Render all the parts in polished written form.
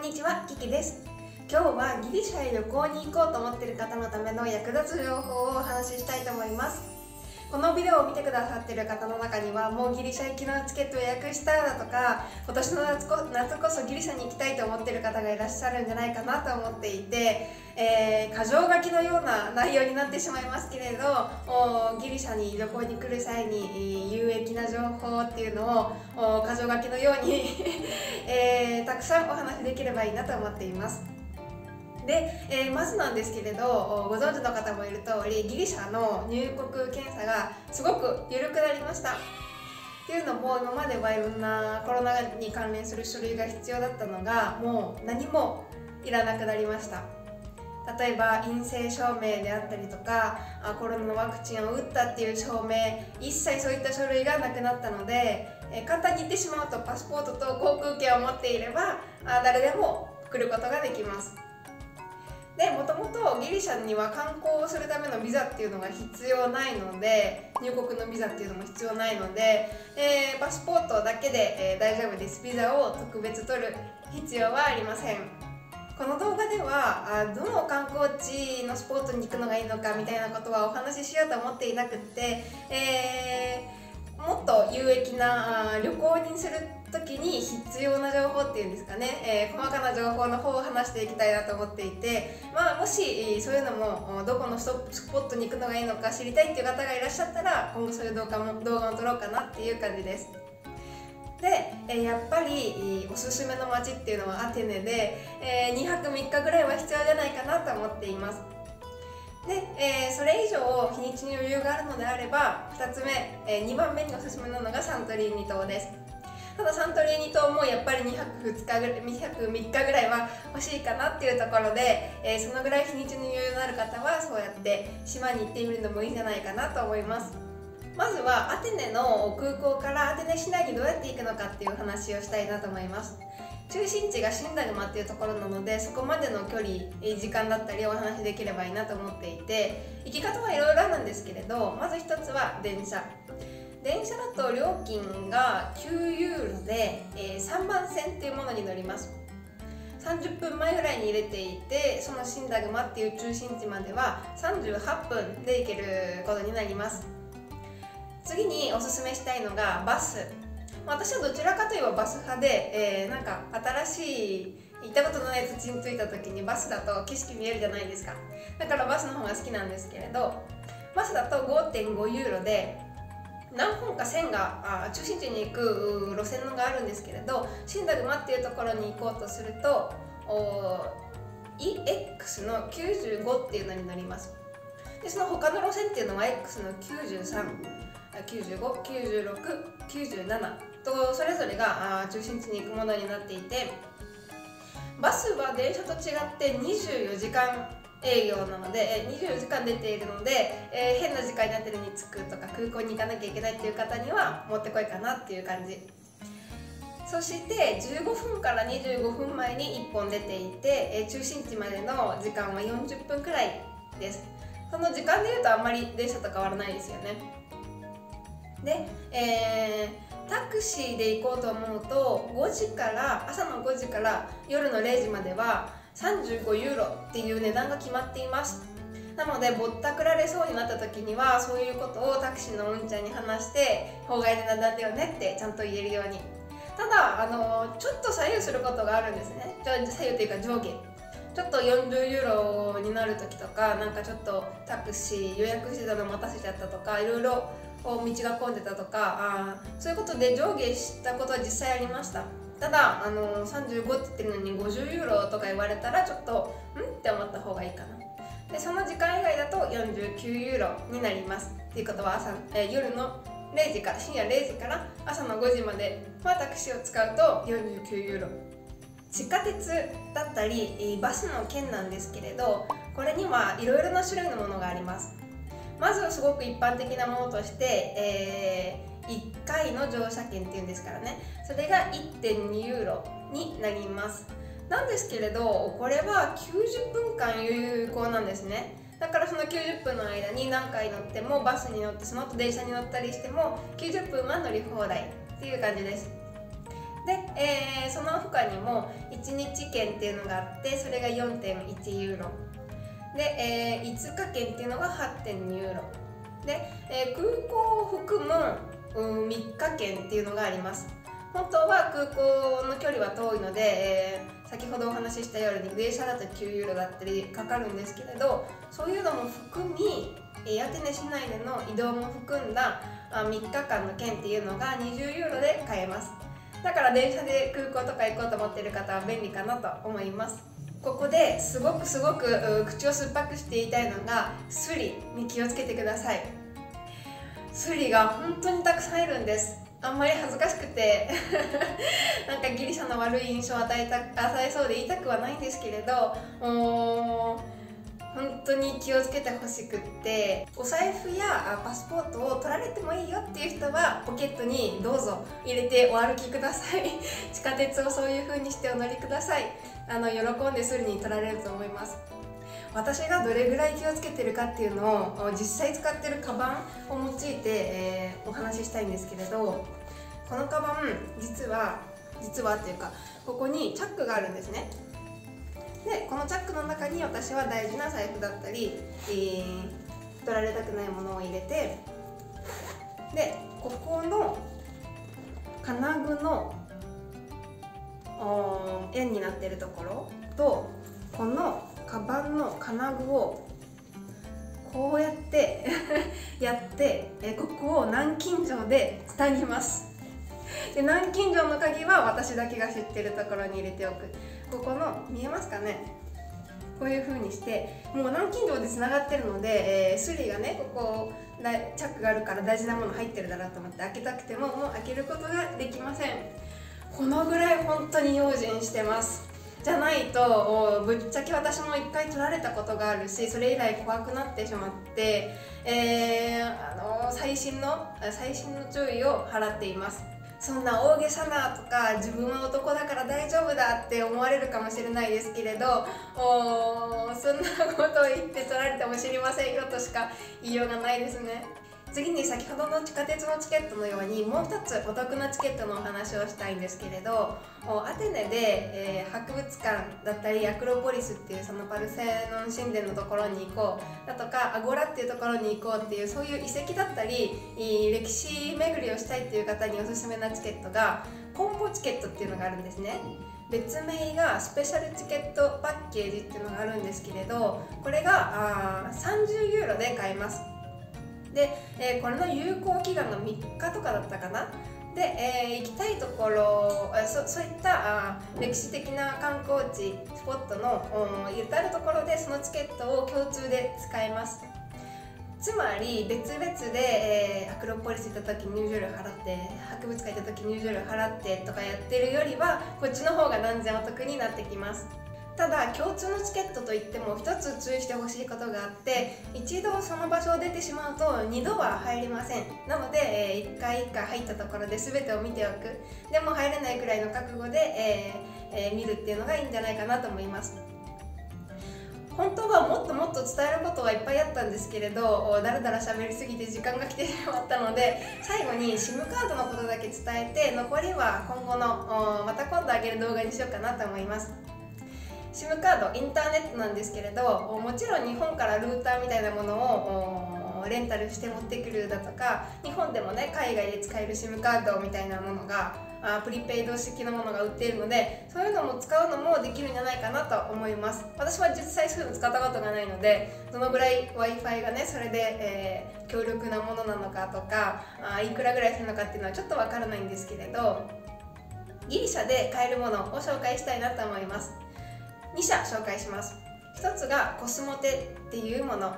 にちは、キキです。今日はギリシャへ旅行に行こうと思っている方のための役立つ情報をお話ししたいと思います。このビデオを見てくださっている方の中には、もうギリシャ行きのチケットを予約しただとか、今年の夏こそギリシャに行きたいと思っている方がいらっしゃるんじゃないかなと思っていて、箇条書きのような内容になってしまいますけれど、ギリシャに旅行に来る際に有益な情報っていうのを箇条書きのようにたくさんお話しできればいいなと思っています。で、まずなんですけれど、ご存知の方もいる通り、ギリシャの入国検査がすごく緩くなりました。っていうのも、今まではいろんなコロナに関連する書類が必要だったのが、もう何もいらなくなりました。例えば陰性証明であったりとか、コロナのワクチンを打ったっていう証明、一切そういった書類がなくなったので、簡単に言ってしまうと、パスポートと航空券を持っていれば誰でも来ることができます。で、もともとギリシャには観光をするためのビザっていうのが必要ないので、入国のビザっていうのも必要ないので、パスポートだけで、大丈夫です。ビザを特別取る必要はありません。この動画ではどの観光地のスポットに行くのがいいのかみたいなことはお話ししようと思っていなくって、もっと有益な旅行にする時に必要な情報っていうんですかね、細かな情報の方を話していきたいなと思っていて、もしそういうのもどこのスポットに行くのがいいのか知りたいっていう方がいらっしゃったら、今後そういう動画を撮ろうかなっていう感じです。で、やっぱりおすすめの街っていうのはアテネで、2泊3日ぐらいは必要じゃないかなと思っています。で、それ以上日にちに余裕があるのであれば、2つ目、2番目におすすめなのがサントリーニ島です。ただサントリーニ島もやっぱり2泊3日ぐらいは欲しいかなっていうところで、そのぐらい日にちに余裕のある方はそうやって島に行ってみるのもいいんじゃないかなと思います。まずはアテネの空港からアテネ市内にどうやって行くのかっていう話をしたいなと思います。中心地がシンダグマっていうところなので、そこまでの距離、時間だったりお話しできればいいなと思っていて、行き方はいろいろあるんですけれど、まず一つは電車だと料金が9ユーロで、3番線っていうものに乗ります。30分前ぐらいに入れていて、そのシンダグマっていう中心地までは38分で行けることになります。次におすすめしたいのがバス。私はどちらかといえばバス派で、なんか新しい行ったことのない土地に着いた時にバスだと景色見えるじゃないですか。だからバスの方が好きなんですけれど、バスだと 5.5 ユーロで何本か線が中心地に行く路線のがあるんですけれど、シンダグマっていうところに行こうとするとEX の95っていうのに乗ります。で、その他の路線っていうのは X の93、95、96、97とそれぞれが中心地に行くものになっていて、バスは電車と違って24時間営業なので、24時間出ているので、変な時間になってるに着くとか空港に行かなきゃいけないっていう方にはもってこいかなっていう感じ。そして15分から25分前に1本出ていて、中心地までの時間は40分くらいです。その時間でいうとあんまり電車と変わらないですよね。で、タクシーで行こうと思うと朝の5時から夜の0時までは35ユーロっていう値段が決まっています。なのでぼったくられそうになった時には、そういうことをタクシーのうんちゃんに話して法外な値段だよねってちゃんと言えるように。ただちょっと左右することがあるんですね。左右というか上下ちょっと40ユーロになる時とか、なんかちょっとタクシー予約してたの待たせちゃったとか、いろいろ道が混んでたとか、そういうことで上下したことは実際ありました。ただ35って言ってるのに50ユーロとか言われたらちょっとって思った方がいいかな。で、その時間以外だと49ユーロになります。っていうことは夜の0時から深夜0時から朝の5時まではタクシーを使うと49ユーロ。地下鉄だったりバスの件なんですけれど、これにはいろいろな種類のものがあります。まずすごく一般的なものとして、1回の乗車券っていうんですからね、それが 1.2 ユーロになります。なんですけれど、これは90分間有効なんですね。だからその90分の間に何回乗っても、バスに乗ってその後電車に乗ったりしても90分は乗り放題っていう感じです。で、その他にも1日券っていうのがあって、それが 4.1 ユーロで、5日券っていうのが 8.2 ユーロで、空港を含む、3日券っていうのがあります。本当は空港の距離は遠いので、先ほどお話ししたように電車だと9ユーロだったりかかるんですけれど、そういうのも含み、アテネ市内での移動も含んだ3日間の券っていうのが20ユーロで買えます。だから電車で空港とか行こうと思っている方は便利かなと思います。ここですごく口を酸っぱくして言いたいのが、スリに気をつけてください。スリが本当にたくさんいるんです。あんまり恥ずかしくてなんかギリシャの悪い印象を与えそうで言いたくはないんですけれど、本当に気をつけてほしくって、お財布やパスポートを取られてもいいよっていう人はポケットにどうぞ入れてお歩きください地下鉄をそういう風にしてお乗りください。喜んでスリに取られると思います。私がどれぐらい気をつけてるかっていうのを実際使ってるカバンを用いて、お話ししたいんですけれど、このカバン実はっていうか、ここにチャックがあるんですね。でこのチャックの中に私は大事な財布だったり、取られたくないものを入れて、でここの金具の円になってるところと、このカバンの金具をこうやってやってここを南京錠でつなぎます。で南京錠の鍵は私だけが知ってるところに入れておく。ここの見えますかね、こういう風にしてもう南京錠でつながってるので、スリがねここチャックがあるから大事なもの入ってるだろうと思って開けたくてももう開けることができません。このぐらい本当に用心してます。じゃないとぶっちゃけ私も1回取られたことがあるし、それ以来怖くなってしまって、細心の注意を払っています。そんな大げさなとか自分は男だから大丈夫だって思われるかもしれないですけれど、そんなことを言って取られても知りませんよとしか言いようがないですね。次に先ほどの地下鉄のチケットのようにもう一つお得なチケットのお話をしたいんですけれど、アテネで、博物館だったりアクロポリスっていうそのパルセノン神殿のところに行こうだとか、アゴラっていうところに行こうっていう、そういう遺跡だったり歴史巡りをしたいっていう方におすすめなチケットがコンボチケットっていうのがあるんですね。別名がスペシャルチケットパッケージっていうのがあるんですけれど、これが30ユーロで買えます。で、これの有効期間が3日とかだったかな。で、行きたいところ、そういった歴史的な観光地スポットの至るところでそのチケットを共通で使えます。つまり別々で、アクロポリス行った時入場料払って、博物館行った時入場料払ってとかやってるよりはこっちの方が断然お得になってきます。ただ共通のチケットといっても一つ注意してほしいことがあって、一度その場所を出てしまうと2度は入りません。なので、1回入ったところで全てを見ておく。でも入れないくらいの覚悟で、見るっていうのがいいんじゃないかなと思います。本当はもっと伝えることはいっぱいあったんですけれど、だらだら喋りすぎて時間が来てしまったので、最後に SIM カードのことだけ伝えて、残りは今後のまた今度あげる動画にしようかなと思います。SIM カード、インターネットなんですけれど、もちろん日本からルーターみたいなものをレンタルして持ってくるだとか、日本でもね海外で使える SIM カードみたいなものがプリペイド式のものが売っているので、そういうのも使うのもできるんじゃないかなと思います。私は実際そういうの使ったことがないので、どのぐらい Wi-Fi がねそれで、強力なものなのかとかいくらぐらいするのかっていうのはちょっとわからないんですけれど、ギリシャで買えるものを紹介したいなと思います。2社紹介します。1つがコスモテっていうもの。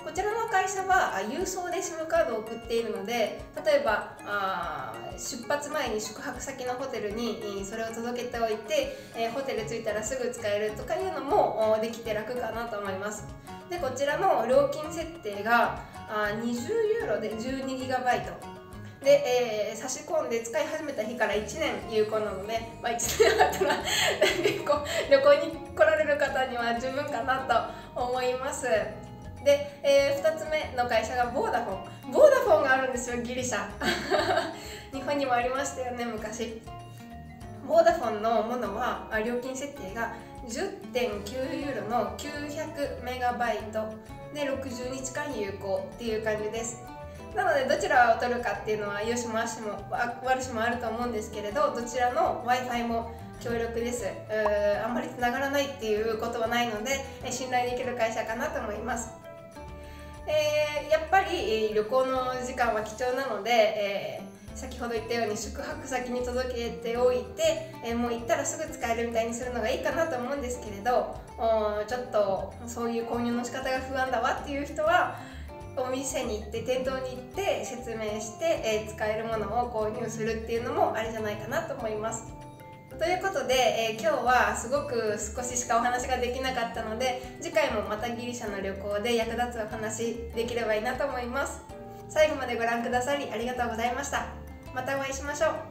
こちらの会社は郵送で SIM カードを送っているので、例えば出発前に宿泊先のホテルにそれを届けておいて、ホテル着いたらすぐ使えるとかいうのもできて楽かなと思います。でこちらの料金設定が20ユーロで 12GBで、差し込んで使い始めた日から1年有効なので、1年あったら結構旅行に来られる方には十分かなと思います。で、2つ目の会社がボーダフォン。ボーダフォンがあるんですよ、ギリシャ日本にもありましたよね、昔。ボーダフォンのものは料金設定が 10.9 ユーロの900メガバイトで60日間有効っていう感じです。なのでどちらを取るかっていうのは良しも悪しもあると思うんですけれど、どちらの Wi-Fi も強力です。あんまり繋がらないっていうことはないので、信頼できる会社かなと思います。やっぱり旅行の時間は貴重なので、先ほど言ったように宿泊先に届けておいて、もう行ったらすぐ使えるみたいにするのがいいかなと思うんですけれど、ちょっとそういう購入の仕方が不安だわっていう人はお店に行って店頭に行って説明して、使えるものを購入するっていうのもありじゃないかなと思います。ということで、今日はすごく少ししかお話ができなかったので、次回もまたギリシャの旅行で役立つお話できればいいなと思います。最後までご覧くださりありがとうございました。またお会いしましょう。